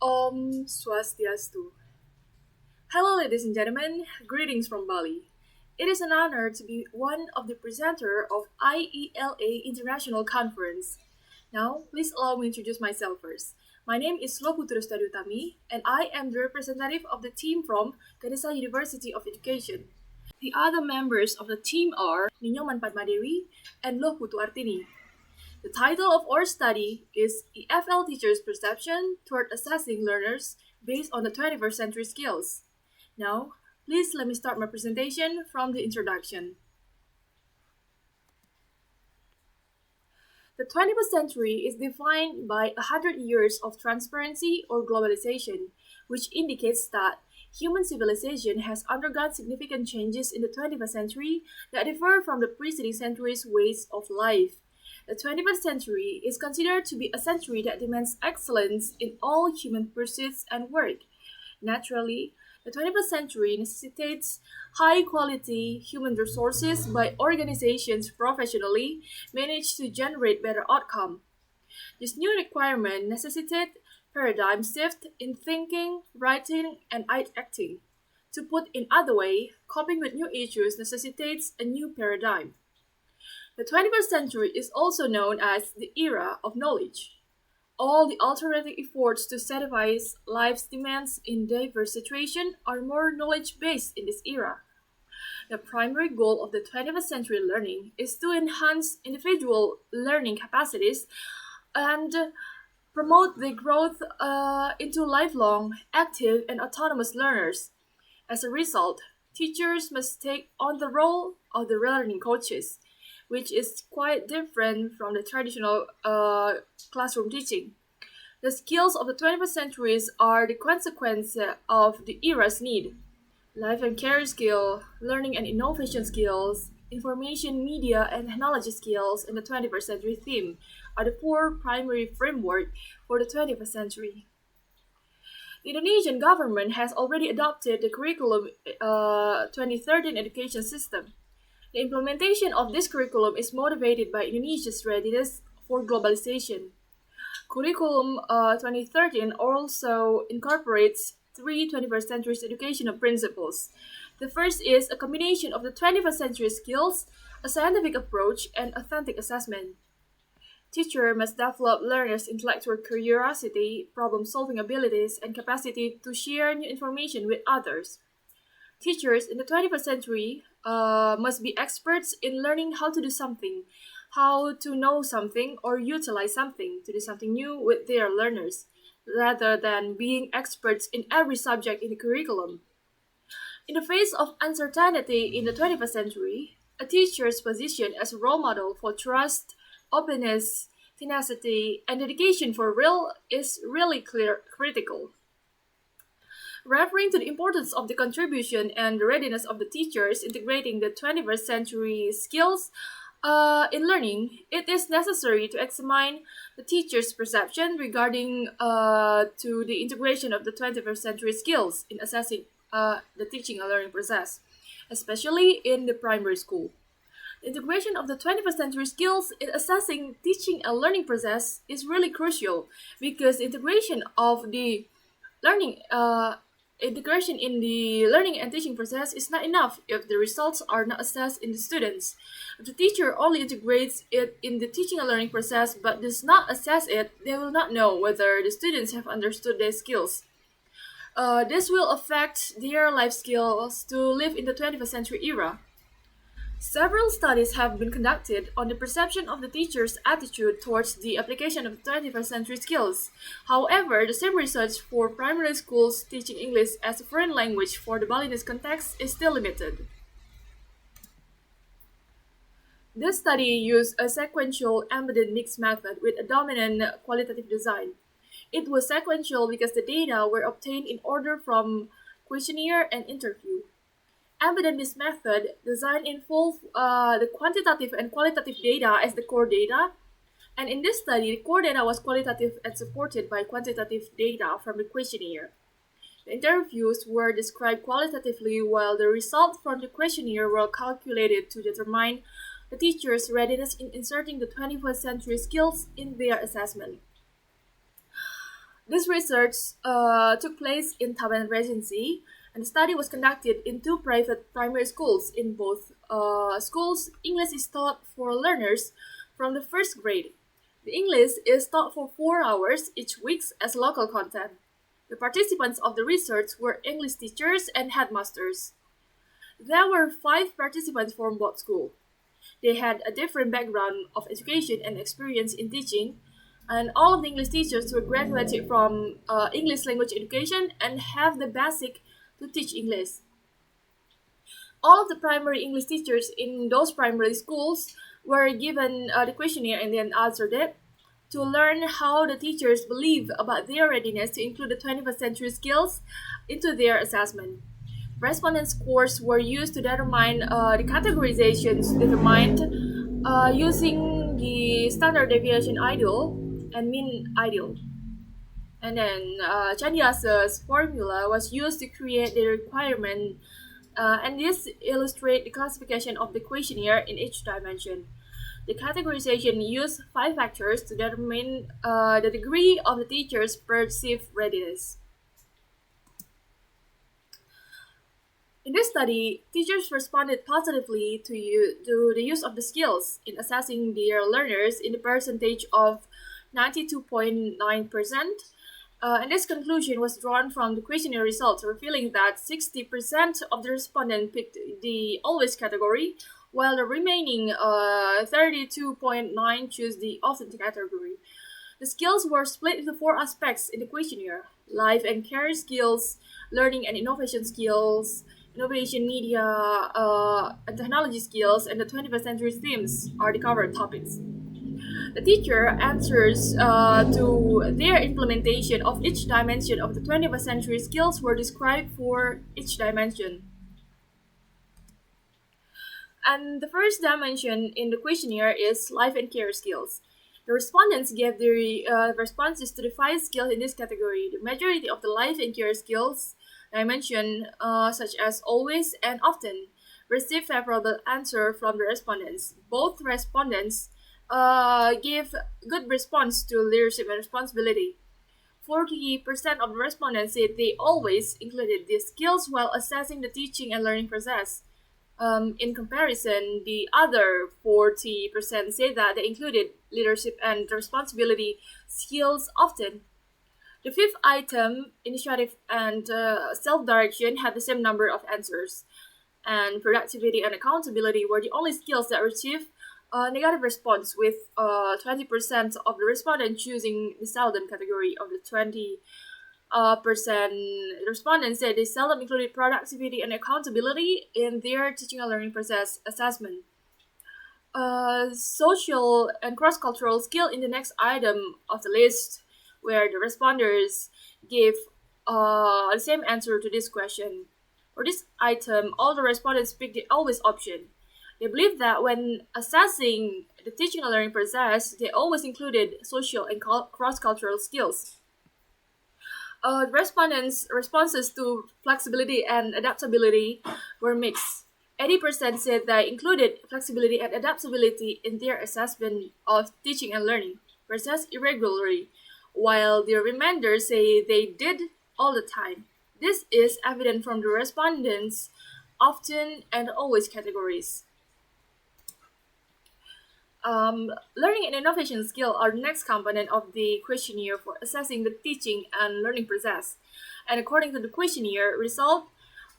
Om Swastiastu. Hello, ladies and gentlemen. Greetings from Bali. It is an honor to be one of the presenter of IELA International Conference. Now, please allow me to introduce myself first. My name is Putu Utami, and I am the representative of the team from Ganesha University of Education. The other members of the team are Ninyoman Padmadewi and Putu Artini. The title of our study is EFL Teachers' Perception Toward Assessing Learners Based on the 21st Century Skills. Now, please let me start my presentation from the introduction. The 21st century is defined by 100 years of transparency or globalization, which indicates that human civilization has undergone significant changes in the 21st century that differ from the preceding centuries' ways of life. The 21st century is considered to be a century that demands excellence in all human pursuits and work. Naturally, the 21st century necessitates high-quality human resources by organizations professionally managed to generate better outcome. This new requirement necessitates paradigm shift in thinking, writing, and acting. To put in other way, coping with new issues necessitates a new paradigm. The 21st century is also known as the era of knowledge. All the alternative efforts to satisfy life's demands in diverse situations are more knowledge-based in this era. The primary goal of the 21st century learning is to enhance individual learning capacities and promote the growth into lifelong, active, and autonomous learners. As a result, teachers must take on the role of the learning coaches, which is quite different from the traditional classroom teaching. The skills of the 21st centuries are the consequence of the era's need. Life and career skill, learning and innovation skills, information, media, and technology skills in the 21st century theme are the four primary framework for the 21st century. The Indonesian government has already adopted the curriculum 2013 education system. The implementation of this curriculum is motivated by Indonesia's readiness for globalization. Curriculum 2013 also incorporates three 21st century educational principles. The first is a combination of the 21st century skills, a scientific approach, and authentic assessment. Teacher must develop learners' intellectual curiosity, problem-solving abilities, and capacity to share new information with others. Teachers in the 21st century must be experts in learning how to do something, how to know something or utilize something to do something new with their learners, rather than being experts in every subject in the curriculum. In the face of uncertainty in the 21st century, a teacher's position as a role model for trust, openness, tenacity, and dedication for real is really critical. Referring to the importance of the contribution and the readiness of the teachers integrating the 21st century skills in learning, it is necessary to examine the teacher's perception regarding to the integration of the 21st century skills in assessing the teaching and learning process, especially in the primary school. The integration of the 21st century skills in assessing teaching and learning process is really crucial because integration of the learning integration in the learning and teaching process is not enough if the results are not assessed in the students. If the teacher only integrates it in the teaching and learning process but does not assess it, they will not know whether the students have understood their skills. This will affect their life skills to live in the 21st century era. Several studies have been conducted on the perception of the teacher's attitude towards the application of 21st century skills. However, the same research for primary schools teaching English as a foreign language for the Balinese context is still limited. This study used a sequential embedded mix method with a dominant qualitative design. It was sequential because the data were obtained in order from questionnaire and interview. Embedded mix method design involved the quantitative and qualitative data as the core data, and in this study, the core data was qualitative and supported by quantitative data from the questionnaire. The interviews were described qualitatively while the results from the questionnaire were calculated to determine the teacher's readiness in inserting the 21st century skills in their assessment. This research took place in Taiwan Regency, and the study was conducted in two private primary schools. In both schools, English is taught for learners from the first grade. The English is taught for 4 hours each week as local content. The participants of the research were English teachers and headmasters. There were 5 participants from both schools. They had a different background of education and experience in teaching, and all of the English teachers were graduated from English language education and have the basic to teach English. All of the primary English teachers in those primary schools were given the questionnaire and then answered it to learn how the teachers believe about their readiness to include the 21st century skills into their assessment. Respondent scores were used to determine the categorizations determined using the standard deviation ideal and mean ideal. And then Chandiasa's formula was used to create the requirement, and this illustrates the classification of the questionnaire in each dimension. The categorization used 5 factors to determine the degree of the teacher's perceived readiness. In this study, teachers responded positively to the use of the skills in assessing their learners in the percentage of 92.9%. And this conclusion was drawn from the questionnaire results, revealing that 60% of the respondents picked the always category, while the remaining 32.9% chose the often category. The skills were split into 4 aspects in the questionnaire: life and career skills, learning and innovation skills, innovation, media, and technology skills, and the 21st century themes are the covered topics. The teacher answers to their implementation of each dimension of the 21st century skills were described for each dimension. And the first dimension in the questionnaire is life and career skills. The respondents gave their responses to the 5 skills in this category. The majority of the life and career skills dimension, such as always and often, received favorable answer from the respondents. Both respondents gave good response to leadership and responsibility. 40% of the respondents said they always included these skills while assessing the teaching and learning process. In comparison, the other 40% say that they included leadership and responsibility skills often. The 5th item, initiative and self-direction, had the same number of answers. And productivity and accountability were the only skills that received a negative response, with 20% of the respondents choosing the seldom category. Of the 20% respondents said they seldom included productivity and accountability in their teaching and learning process assessment. Social and cross-cultural skill in the next item of the list, where the responders gave the same answer to this question. For this item, all the respondents picked the always option. They believe that when assessing the teaching and learning process, they always included social and cross-cultural skills. Respondents' responses to flexibility and adaptability were mixed. 80% said they included flexibility and adaptability in their assessment of teaching and learning, versus irregularly, while the remainder say they did all the time. This is evident from the respondents' often and always categories. Learning and innovation skill are the next component of the questionnaire for assessing the teaching and learning process. And according to the questionnaire result,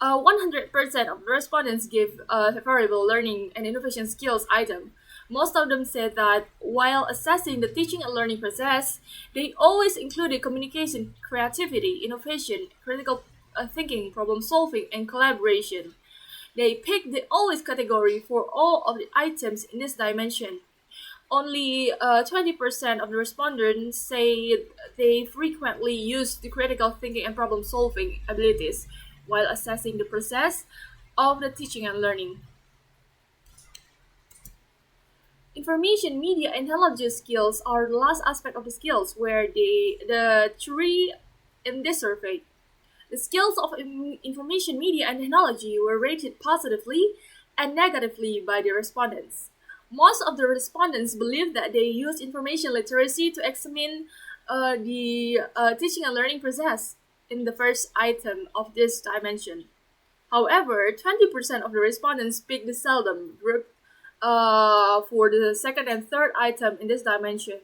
100% of the respondents give a favorable learning and innovation skills item. Most of them said that while assessing the teaching and learning process, they always included communication, creativity, innovation, critical thinking, problem solving, and collaboration. They picked the always category for all of the items in this dimension. Only 20% of the respondents say they frequently use the critical thinking and problem solving abilities while assessing the process of the teaching and learning. Information, media, and technology skills are the last aspect of the skills where the 3 in this survey. The skills of information, media, and technology were rated positively and negatively by the respondents. Most of the respondents believe that they use information literacy to examine the teaching and learning process in the first item of this dimension. However, 20% of the respondents picked the seldom group for the second and third item in this dimension,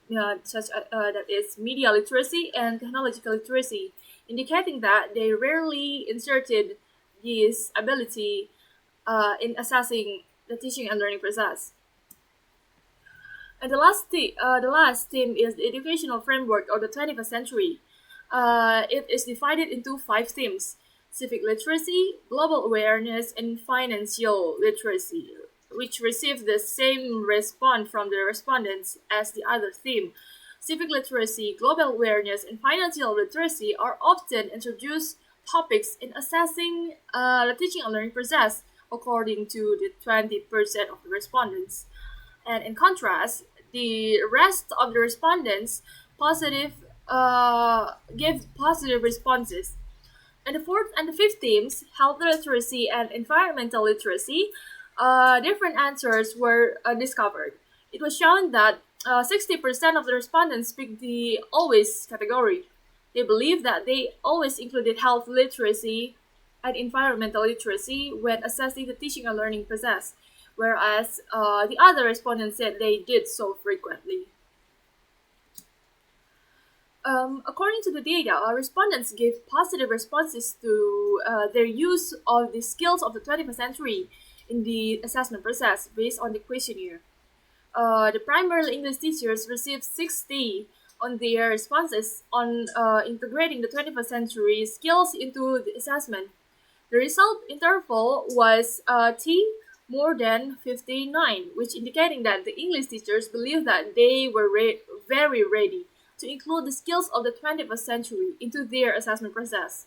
that is media literacy and technological literacy, indicating that they rarely inserted this ability in assessing the teaching and learning process. And the last theme is the educational framework of the 21st century. It is divided into five themes: civic literacy, global awareness, and financial literacy, which received the same response from the respondents as the other theme. Civic literacy, global awareness, and financial literacy are often introduced topics in assessing the teaching and learning process, according to the 20% of the respondents. And in contrast, the rest of the respondents positive gave positive responses. And the fourth and the fifth themes, health literacy and environmental literacy, different answers were discovered. It was shown that 60% of the respondents picked the always category. They believe that they always included health literacy and environmental literacy when assessing the teaching and learning process, whereas the other respondents said they did so frequently. According to the data, respondents gave positive responses to their use of the skills of the 21st century in the assessment process based on the questionnaire. The primary English teachers received 60 on their responses on integrating the 21st century skills into the assessment. The result interval was T more than 59, which indicating that the English teachers believed that they were very ready to include the skills of the 21st century into their assessment process.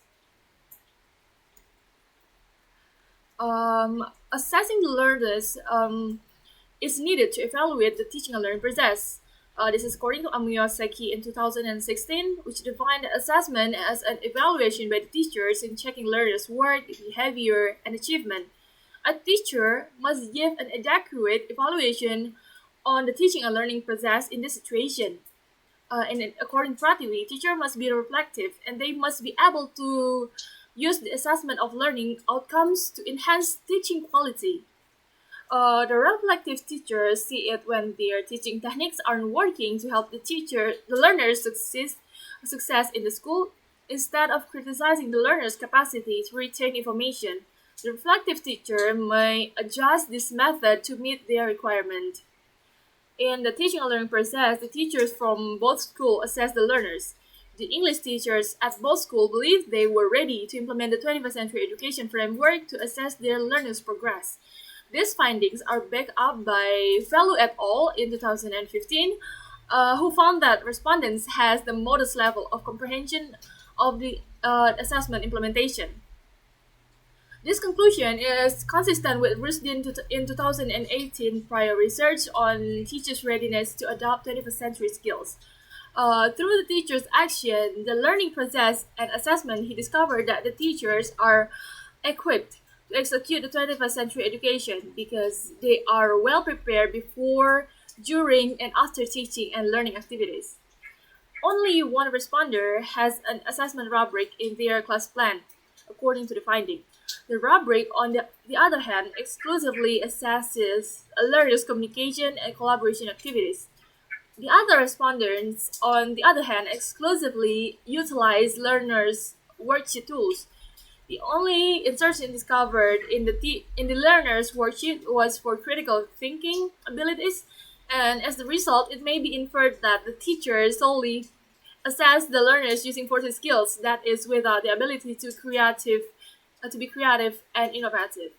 Assessing the learners is needed to evaluate the teaching and learning process. This is according to Amiyosaki in 2016, which defined assessment as an evaluation by the teachers in checking learners' work, behavior, and achievement. A teacher must give an adequate evaluation on the teaching and learning process in this situation. And according to Prativi, teacher must be reflective and they must be able to use the assessment of learning outcomes to enhance teaching quality. The reflective teachers see it when their teaching techniques aren't working to help the learner's success in the school, instead of criticizing the learner's capacity to retain information. The reflective teacher may adjust this method to meet their requirement. In the teaching and learning process, the teachers from both schools assess the learners. The English teachers at both schools believed they were ready to implement the 21st century education framework to assess their learners' progress. These findings are backed up by Velu et al. In 2015, who found that respondents has the modest level of comprehension of the assessment implementation. This conclusion is consistent with Restu in 2018 prior research on teachers' readiness to adopt 21st century skills. Through the teacher's action, the learning process, and assessment, he discovered that the teachers are equipped to execute the 21st century education because they are well prepared before, during, and after teaching and learning activities. Only one responder has an assessment rubric in their class plan, according to the finding. The rubric, on the other hand, exclusively assesses a learner's communication and collaboration activities. The other respondents, on the other hand, exclusively utilize learners' worksheet tools. The only insertion discovered in the learner's worksheet was for critical thinking abilities, and as the result, it may be inferred that the teacher solely assessed the learners using 40 skills, that is, without the ability to be creative and innovative.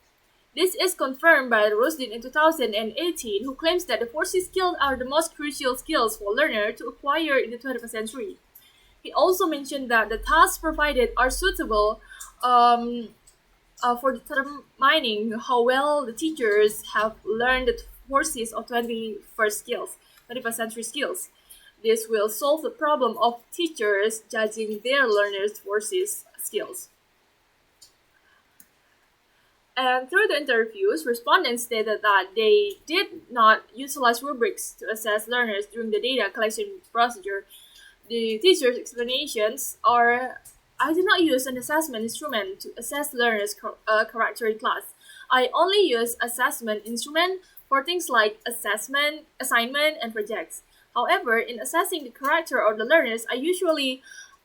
This is confirmed by Rusdin in 2018, who claims that the 40 skills are the most crucial skills for a learner to acquire in the 21st century. He also mentioned that the tasks provided are suitable for determining how well the teachers have learned the forces of 21st century skills. This will solve the problem of teachers judging their learners' forces skills. And through the interviews, respondents stated that they did not utilize rubrics to assess learners during the data collection procedure. The teacher's explanations are: I do not use an assessment instrument to assess learners' character in class. I only use assessment instrument for things like assessment, assignment, and projects. However, in assessing the character of the learners, I usually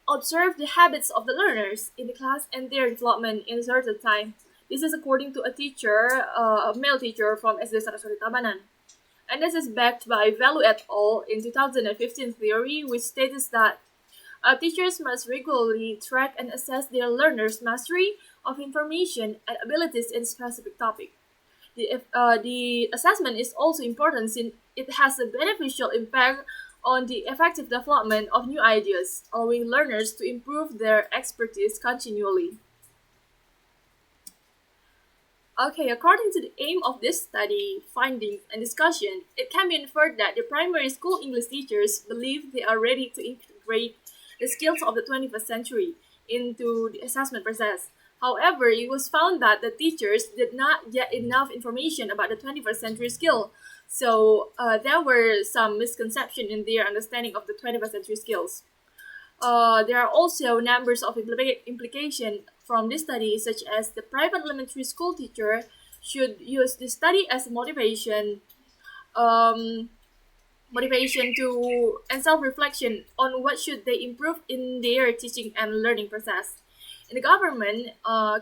observe the habits of the learners in the class and their development in a certain time. This is according to a teacher, a male teacher from SD Saraswati Tabanan. And this is backed by Value et al. In 2015 theory, which states that teachers must regularly track and assess their learners' mastery of information and abilities in a specific topic. The assessment is also important since it has a beneficial impact on the effective development of new ideas, allowing learners to improve their expertise continually. Okay, according to the aim of this study, findings, and discussion, it can be inferred that the primary school English teachers believe they are ready to integrate the skills of the 21st century into the assessment process. However, it was found that the teachers did not get enough information about the 21st century skill. So there were some misconception in their understanding of the 21st century skills. There are also numbers of implication from this study, such as the private elementary school teacher should use this study as a um, motivation to and self-reflection on what should they improve in their teaching and learning process. And the government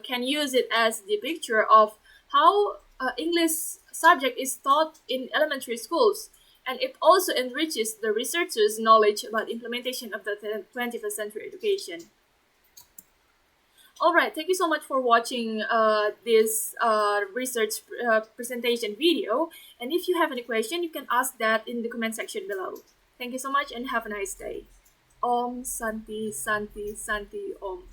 can use it as the picture of how English subject is taught in elementary schools, and it also enriches the researchers' knowledge about implementation of the 21st century education. All right, thank you so much for watching this research presentation video. And if you have any question, you can ask that in the comment section below. Thank you so much and have a nice day. Om Santi Santi Santi Om.